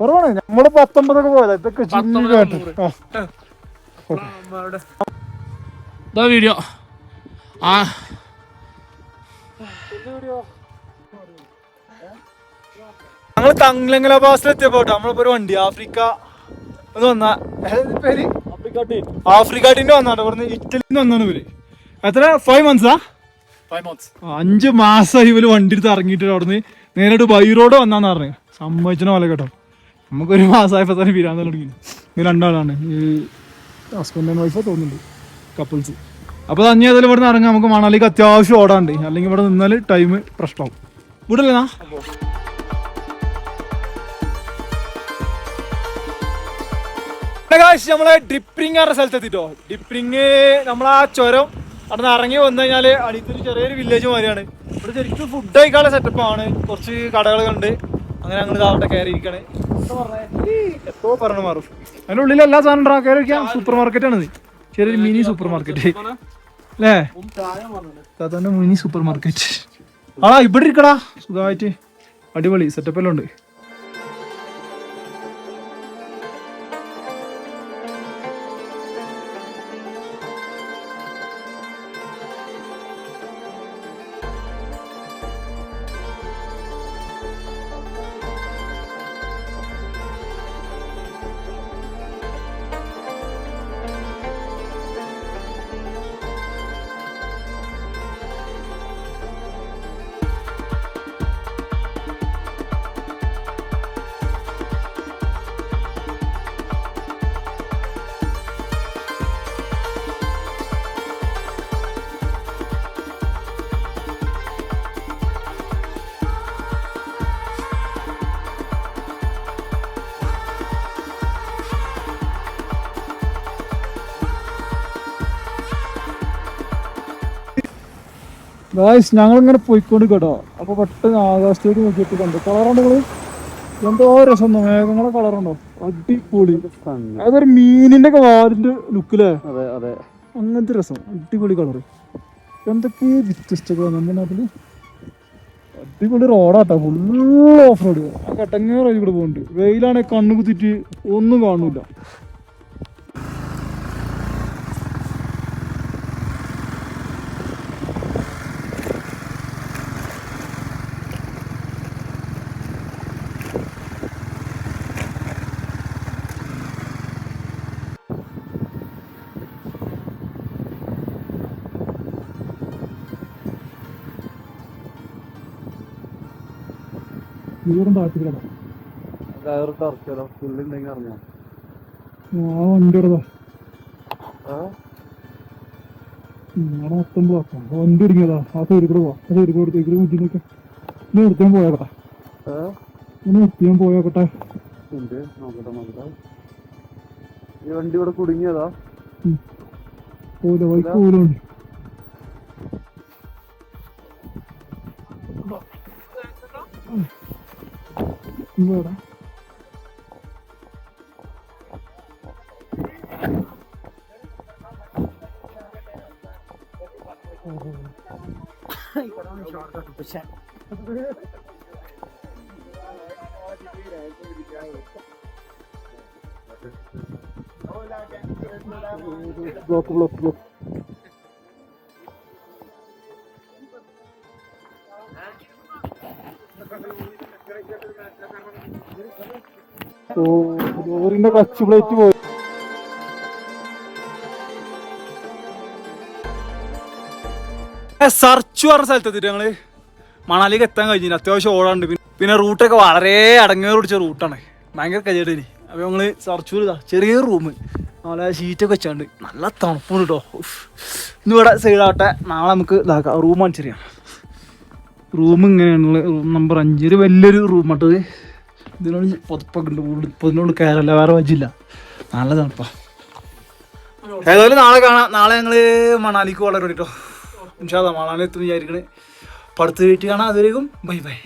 കുറവാണ്. നമ്മള് 19 പോയതാ. ഇതൊക്കെ വീഡിയോ ആ ഞങ്ങൾ തങ്ലങ്കല പാസിൽ എത്തിയപ്പോട്ടോ നമ്മളിപ്പോ ഒരു വണ്ടി ആഫ്രിക്ക വന്ന പേര് ആഫ്രിക്കാട്ടിന്റെ വന്നാട്ടോ. ഇവിടുന്ന് ഇറ്റലിന്ന് വന്നാണ് ഇവര്. എത്ര 5 months 5 മാസം ഇവര് വണ്ടി എടുത്ത് ഇറങ്ങിയിട്ട് അവിടുന്ന് നേരിട്ട് ബൈറോഡ് വന്നാന്ന് പറഞ്ഞു. സമ്മതിച്ചന പോലെ കേട്ടോ. നമുക്കൊരു മാസമായപ്പോ തന്നെ പിരാൻ തുടങ്ങി. ഇവർ രണ്ടാളാണ് ഈ ഹസ്ബൻഡ് ആൻഡ് വൈഫ് തോന്നുന്നുണ്ട്, കപ്പിൾസ്. അപ്പൊ തന്നെ അതിൽ ഇവിടെ നിന്ന് ഇറങ്ങാം. നമുക്ക് മണാലിക്ക് അത്യാവശ്യം ഓടാണ്ട്, അല്ലെങ്കിൽ ഇവിടെ നിന്നാൽ ടൈം പ്രശ്നമാവും. വിടല്ലേ നമ്മളെ ഡിപ്രിങ് പറഞ്ഞ സ്ഥലത്ത് എത്തിട്ടോ. ഡിപ്രിങ് നമ്മളാ ചുരം അവിടെ നിന്ന് ഇറങ്ങി വന്നു കഴിഞ്ഞാൽ അടുത്തൊരു ചെറിയൊരു വില്ലേജ് മാതിരിയാണ്. ഇവിടെ ശരിക്കും ഫുഡ് കഴിക്കാനുള്ള സെറ്റപ്പാണ്. കുറച്ച് കടകളുണ്ട്. അങ്ങനെ ഞങ്ങൾ അവിടെ കയറി ഇരിക്കണേ. എത്തോ പറഞ്ഞു മാറും. അതിൻ്റെ ഉള്ളിൽ എല്ലാ സാധനം കയറി വയ്ക്കാം. സൂപ്പർ മാർക്കറ്റ് ആണ്. ചെറിയൊരു മിനി സൂപ്പർ മാർക്കറ്റ് അല്ലേ? താത്താൻ്റെ മിനി സൂപ്പർ മാർക്കറ്റ്. ഇവിടെ ഇരിക്കടാ സുഖമായിട്ട്. അടിപൊളി സെറ്റപ്പ് എല്ലാം ഉണ്ട്. ഞങ്ങളിങ്ങനെ പോയിക്കൊണ്ട് കേട്ടോ. അപ്പൊ പെട്ടെന്ന് ആകാശത്തേക്ക് നോക്കിയിട്ട് കണ്ടു കളറുണ്ട്. എന്തോ രസം, മേഘങ്ങളെ കളറുണ്ടോ, അടിപൊളി. അതൊരു മീനിന്റെ ഒക്കെ വാലിന്റെ ലുക്കില്ലേ, അങ്ങനത്തെ രസം, അടിപൊളി കളറ്. എന്തൊക്കെ വ്യത്യസ്തത നമ്മുടെ നാട്ടില്. അടിപൊളി റോഡാട്ടോ, ഫുള്ള് ഓഫ് റോഡ്. ആ കട്ടങ്ങ റോഡിൽ കൂടെ പോകുന്നുണ്ട്. വെയിലാണെങ്കിൽ കണ്ണു കുത്തിട്ട് ഒന്നും കാണൂല. വണ്ടി ഇടിങ്ങതാ. ആ സൈഡിൽ കൂടെ പോവാ. ആ സൈഡിൽ കൂടെ മുറ്റിനൊക്കെ നിർത്തിയാൻ പോയാക്കട്ടെ. നിർത്തിയാൻ പോയാക്കട്ടെ. ഈ വണ്ടി ഇവിടെ കുടുങ്ങിയതാ. പോല വൈക്ക് പോലുണ്ട്. ഇവിടെ ബ്ലോക്ക് ലോറിന്റെ ക്ലച്ച് പ്ലേറ്റ് പോയി. സർച്ച് പറഞ്ഞ സ്ഥലത്തെത്തിട്ട് ഞങ്ങള് മണാലിക്ക് എത്താൻ കഴിഞ്ഞില്ല. അത്യാവശ്യം ഓടാണ്ട്. പിന്നെ റൂട്ടൊക്കെ വളരെ അടങ്ങേറി പിടിച്ച റൂട്ടാണ്. ഭയങ്കര കജേടിനി. അപ്പൊ ഞങ്ങള് സർച്ച് ചെയ്താ ചെറിയ റൂം, നല്ല ഷീറ്റൊക്കെ വെച്ചാണ്ട് നല്ല തണുപ്പുണ്ട് കേട്ടോ. ഇന്നിവിടെ സൈഡാവട്ടെ. നാളെ നമുക്ക് ഇതാക്കാം. റൂം കാണിച്ചറിയാം. റൂം ഇങ്ങനെയാണുള്ള റൂം നമ്പർ 5. ഒരു വലിയൊരു റൂം ആട്ടത്. ഇതിനോട് പൊതുപ്പൊക്കെ ഉണ്ട്. ഇപ്പൊ ഇതിനോട് കയറല്ല, വേറെ വജില്ല. നല്ല തണുപ്പാ. ഏതായാലും നാളെ കാണാം. നാളെ ഞങ്ങള് മണാലിക്ക് വളരെ കേട്ടോ. ഇൻഷാ അല്ലാഹ് മണാലി എത്തും വിചാരിക്കണേ. അടുത്ത വീട്ടിൽ കാണാം. അതുവരെയും ബൈ ബൈ.